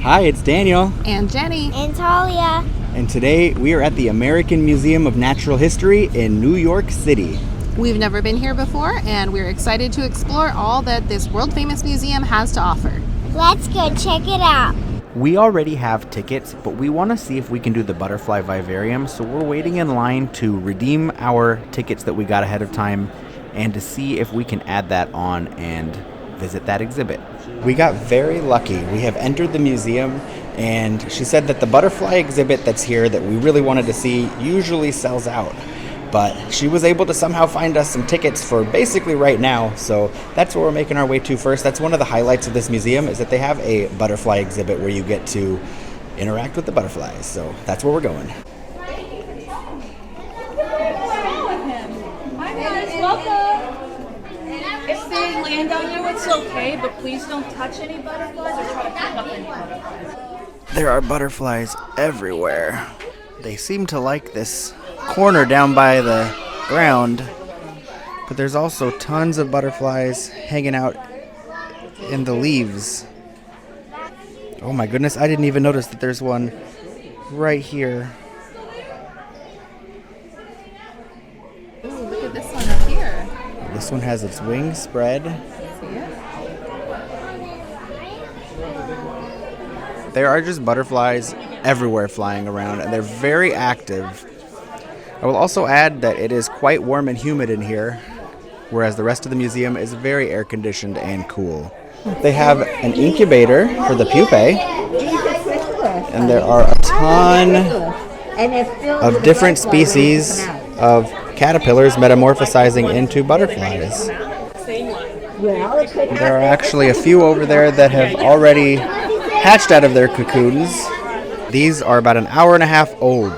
Hi, it's Daniel. And Jenny. And Talia. And today we are at the American Museum of Natural History in New York City. We've never been here before, and we're excited to explore all that this world-famous museum has to offer. Let's go check it out. We already have tickets, but we want to see if we can do the Butterfly Vivarium, so we're waiting in line to redeem our tickets that we got ahead of time and to see if we can add that on and visit that exhibit. We got very lucky. We have entered the museum, and she said that the butterfly exhibit that's here that we really wanted to see usually sells out. But she was able to somehow find us some tickets for basically right now, so that's where we're making our way to first. That's one of the highlights of this museum, is that they have a butterfly exhibit where you get to interact with the butterflies, so that's where we're going. Hi guys, welcome! If they land on you, it's okay, but please don't touch any butterflies or try to pick up any butterflies. There are butterflies everywhere. They seem to like this corner down by the ground, but there's also tons of butterflies hanging out in the leaves. Oh my goodness, I didn't even notice that there's one right here. Ooh, look at this one up here. This one has its wings spread. See it? There are just butterflies everywhere flying around, and they're very active. I will also add that it is quite warm and humid in here, whereas the rest of the museum is very air-conditioned and cool. They have an incubator for the pupae, and there are a ton of different species of caterpillars metamorphosizing into butterflies. There are actually a few over there that have already hatched out of their cocoons. These are about an hour and a half old.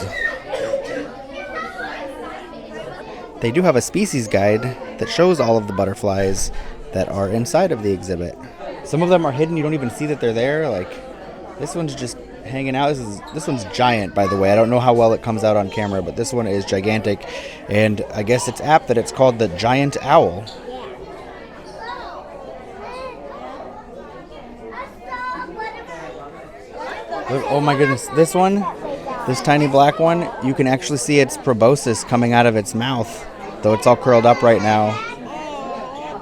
They do have a species guide that shows all of the butterflies that are inside of the exhibit. Some of them are hidden, you don't even see that they're there. Like, this one's just hanging out. This one's giant, by the way. I don't know how well it comes out on camera, but this one is gigantic. And I guess it's apt that it's called the giant owl. Oh my goodness, this one, this tiny black one, you can actually see its proboscis coming out of its mouth, though it's all curled up right now.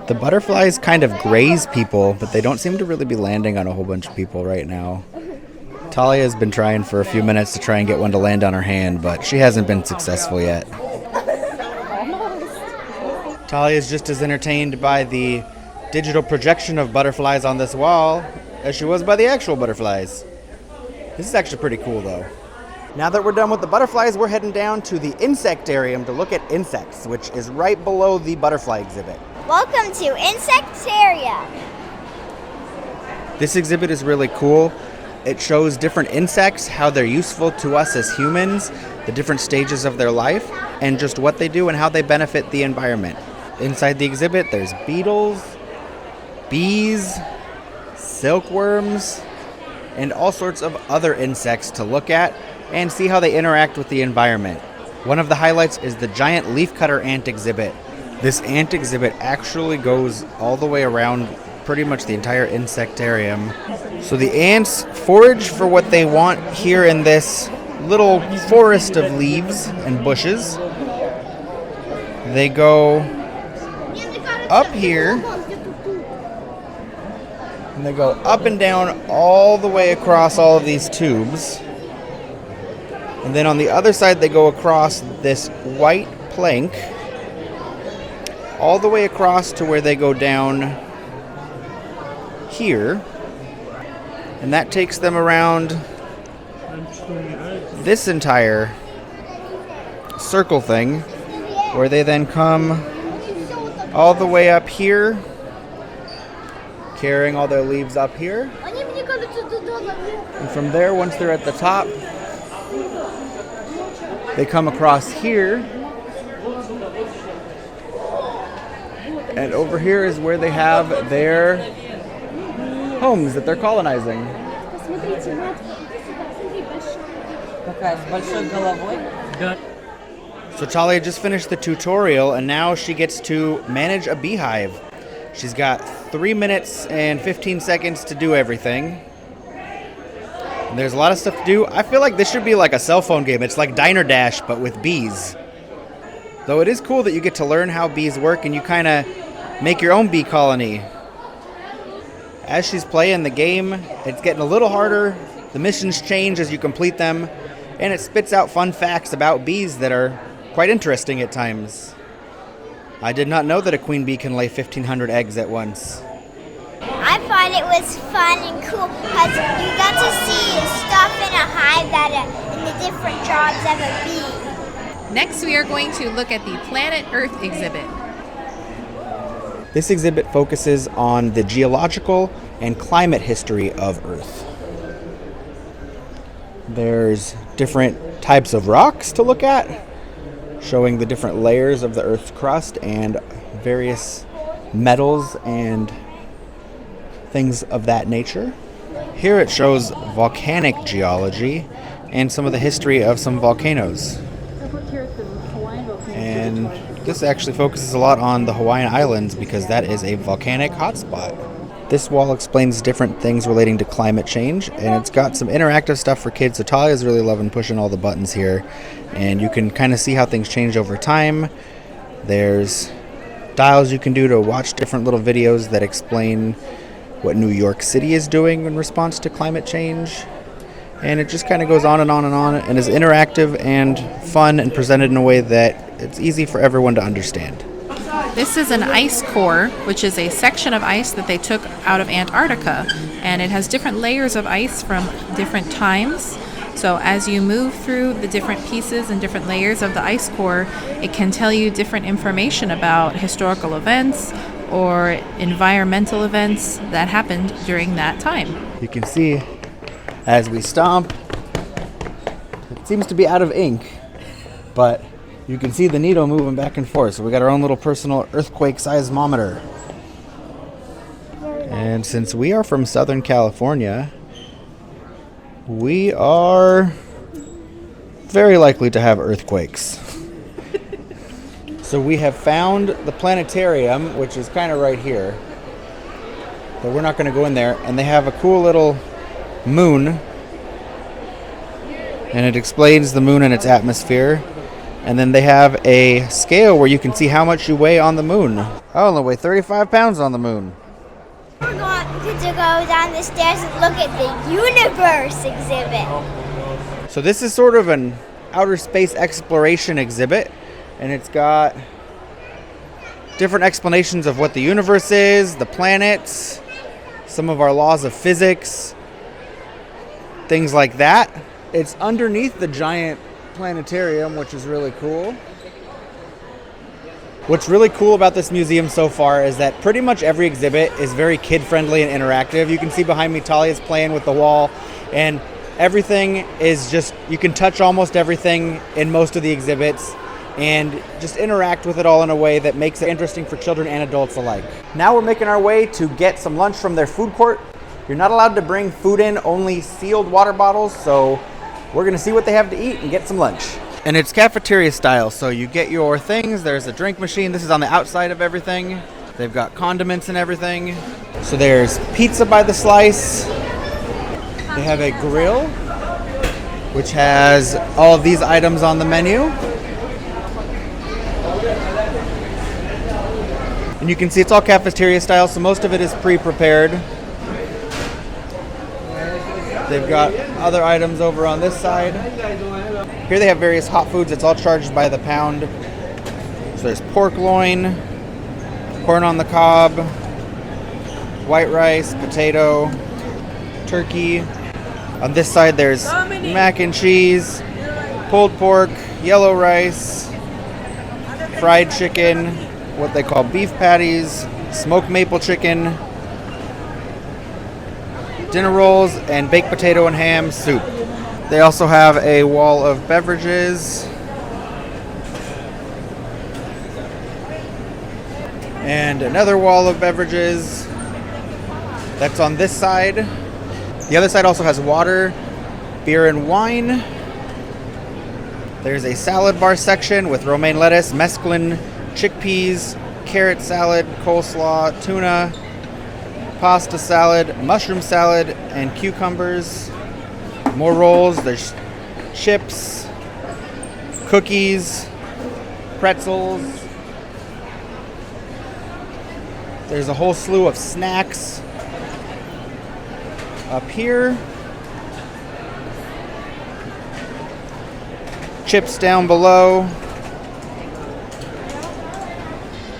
The butterflies kind of graze people, but they don't seem to really be landing on a whole bunch of people right now. Talia has been trying for a few minutes to try and get one to land on her hand, but she hasn't been successful yet. Talia is just as entertained by the digital projection of butterflies on this wall as she was by the actual butterflies. This is actually pretty cool, though. Now that we're done with the butterflies, we're heading down to the Insectarium to look at insects, which is right below the butterfly exhibit. Welcome to Insectarium. This exhibit is really cool. It shows different insects, how they're useful to us as humans, the different stages of their life, and just what they do and how they benefit the environment. Inside the exhibit, there's beetles, bees, silkworms, and all sorts of other insects to look at and see how they interact with the environment. One of the highlights is the giant leafcutter ant exhibit. This ant exhibit actually goes all the way around pretty much the entire insectarium. So the ants forage for what they want here in this little forest of leaves and bushes. They go up here, and they go up and down all the way across all of these tubes. And then on the other side, they go across this white plank all the way across to where they go down here. And that takes them around this entire circle thing, where they then come all the way up here, carrying all their leaves up here. And from there, once they're at the top, they come across here. And over here is where they have their homes that they're colonizing. So Talia just finished the tutorial, and now she gets to manage a beehive. She's got 3 minutes and 15 seconds to do everything. There's a lot of stuff to do. I feel like this should be like a cell phone game. It's like Diner Dash, but with bees. Though it is cool that you get to learn how bees work and you kind of make your own bee colony. As she's playing the game, it's getting a little harder. The missions change as you complete them, and it spits out fun facts about bees that are quite interesting at times. I did not know that a queen bee can lay 1,500 eggs at once. I thought it was fun and cool because you got to see stuff in a hive and the different jobs of a bee. Next, we are going to look at the Planet Earth exhibit. This exhibit focuses on the geological and climate history of Earth. There's different types of rocks to look at, showing the different layers of the Earth's crust and various metals and things of that nature. Here it shows volcanic geology and some of the history of some volcanoes. And this actually focuses a lot on the Hawaiian Islands because that is a volcanic hotspot. This wall explains different things relating to climate change, and it's got some interactive stuff for kids, so Talia's really loving pushing all the buttons here. And you can kind of see how things change over time. There's dials you can do to watch different little videos that explain what New York City is doing in response to climate change. And it just kind of goes on and on and on, and is interactive and fun and presented in a way that it's easy for everyone to understand. This is an ice core, which is a section of ice that they took out of Antarctica, and it has different layers of ice from different times. So as you move through the different pieces and different layers of the ice core, it can tell you different information about historical events or environmental events that happened during that time. You can see as we stomp, it seems to be out of ink, but you can see the needle moving back and forth. So we got our own little personal earthquake seismometer. And since we are from Southern California, we are very likely to have earthquakes. So we have found the planetarium, which is kind of right here. But we're not going to go in there. And they have a cool little moon. And it explains the moon and its atmosphere. And then they have a scale where you can see how much you weigh on the moon. I only weigh 35 pounds on the moon. We're going to go down the stairs and look at the universe exhibit. So this is sort of an outer space exploration exhibit. And it's got different explanations of what the universe is, the planets, some of our laws of physics, things like that. It's underneath the giant planetarium, which is really cool. What's really cool about this museum so far is that pretty much every exhibit is very kid-friendly and interactive. You can see behind me Talia's playing with the wall, and everything is just, you can touch almost everything in most of the exhibits and just interact with it all in a way that makes it interesting for children and adults alike. Now we're making our way to get some lunch from their food court. You're not allowed to bring food in, only sealed water bottles, so we're gonna see what they have to eat and get some lunch. And it's cafeteria style, so you get your things. There's a drink machine. This is on the outside of everything. They've got condiments and everything. So there's pizza by the slice. They have a grill, which has all of these items on the menu. And you can see it's all cafeteria style, so most of it is pre-prepared. They've got other items over on this side. Here they have various hot foods. It's all charged by the pound. So there's pork loin, corn on the cob, white rice, potato, turkey. On this side there's mac and cheese, pulled pork, yellow rice, fried chicken, what they call beef patties, smoked maple chicken, dinner rolls, and baked potato and ham soup. They also have a wall of beverages and another wall of beverages. That's on this side. The other side also has water, beer, and wine. There's a salad bar section with romaine lettuce, mesclun, chickpeas, carrot salad, coleslaw, tuna, pasta salad, mushroom salad, and cucumbers. More rolls. There's chips, cookies, pretzels. There's a whole slew of snacks up here. Chips down below.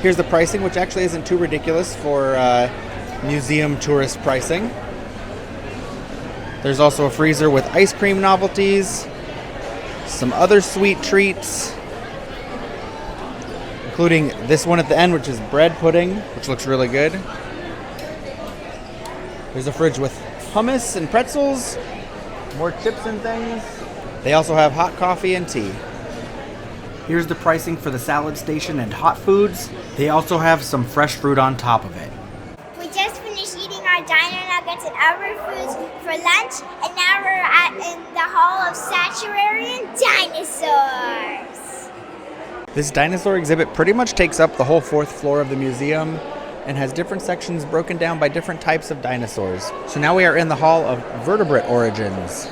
Here's the pricing, which actually isn't too ridiculous for museum tourist pricing. There's also a freezer with ice cream novelties, some other sweet treats, including this one at the end, which is bread pudding, which looks really good. There's a fridge with hummus and pretzels, more chips and things. They also have hot coffee and tea. Here's the pricing for the salad station and hot foods. They also have some fresh fruit on top of it. We just finished eating our dino nuggets and other foods for lunch, and now we're in the Hall of Saturarian Dinosaurs. This dinosaur exhibit pretty much takes up the whole 4th floor of the museum and has different sections broken down by different types of dinosaurs. So now we are in the Hall of Vertebrate Origins.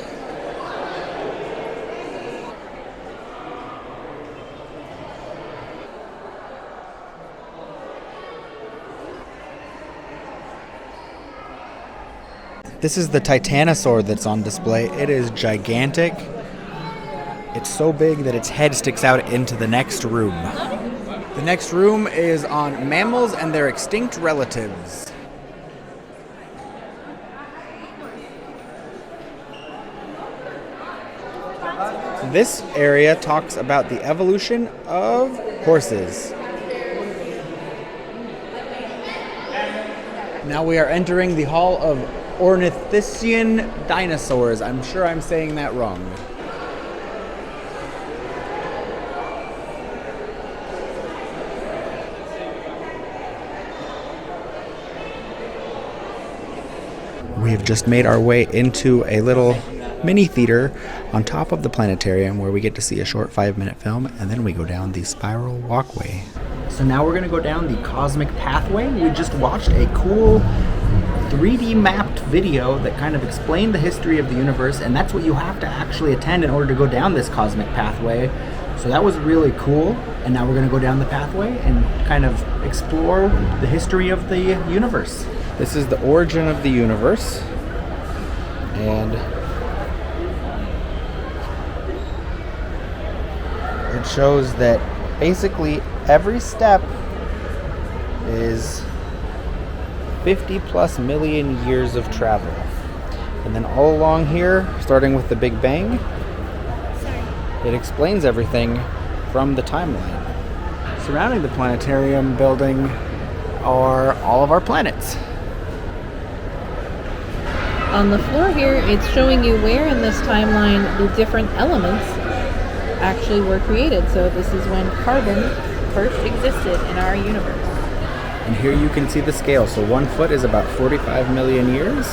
This is the Titanosaur that's on display. It is gigantic. It's so big that its head sticks out into the next room. The next room is on mammals and their extinct relatives. This area talks about the evolution of horses. Now we are entering the Hall of Ornithischian Dinosaurs. I'm sure I'm saying that wrong. We have just made our way into a little mini theater on top of the planetarium where we get to see a short 5-minute film, and then we go down the spiral walkway. So now we're going to go down the cosmic pathway. We just watched a cool 3D mapped video that kind of explained the history of the universe, and that's what you have to actually attend in order to go down this cosmic pathway. So that was really cool, and now we're going to go down the pathway and kind of explore the history of the universe. This is the origin of the universe, and it shows that basically every step is 50 plus million years of travel. And then all along here, starting with the Big Bang, it explains everything from the timeline. Surrounding the planetarium building are all of our planets. On the floor here, it's showing you where in this timeline the different elements actually were created. So this is when carbon first existed in our universe. And here you can see the scale. So 1 foot is about 45 million years.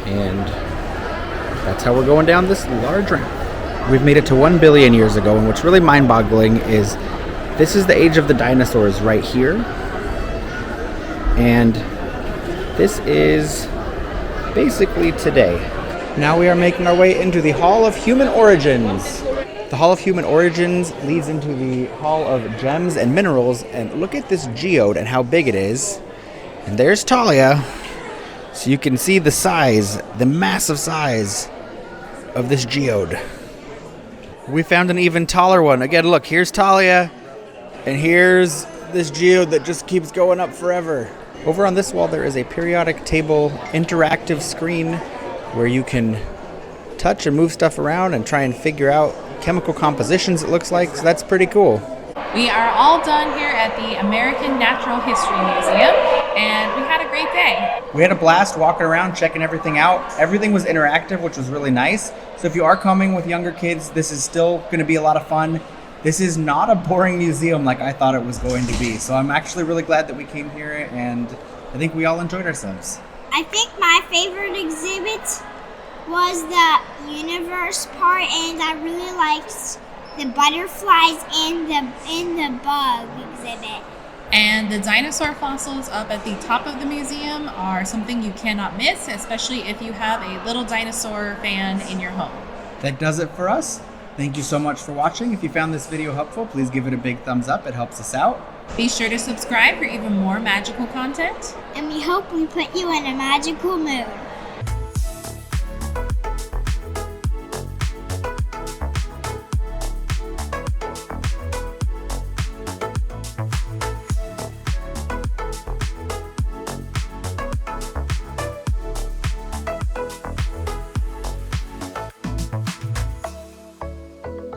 And that's how we're going down this large ramp. We've made it to 1 billion years ago, and what's really mind-boggling is this is the age of the dinosaurs right here. And this is basically today. Now we are making our way into the Hall of Human Origins. The Hall of Human Origins leads into the Hall of Gems and Minerals, and look at this geode and how big it is. And there's Talia, so you can see the size, the massive size of this geode. We found an even taller one. Again, look, here's Talia, and here's this geode that just keeps going up forever. Over on this wall there is a periodic table interactive screen where you can touch and move stuff around and try and figure out chemical compositions, it looks like, so that's pretty cool. We are all done here at the American Natural History Museum, and we had a great day. We had a blast walking around, checking everything out. Everything was interactive, which was really nice. So if you are coming with younger kids, this is still going to be a lot of fun. This is not a boring museum like I thought it was going to be. So I'm actually really glad that we came here, and I think we all enjoyed ourselves. I think my favorite exhibit was the universe part, and I really liked the butterflies and the bug exhibit. And the dinosaur fossils up at the top of the museum are something you cannot miss, especially if you have a little dinosaur fan in your home. That does it for us. Thank you so much for watching. If you found this video helpful, please give it a big thumbs up. It helps us out. Be sure to subscribe for even more magical content. And we hope we put you in a magical mood.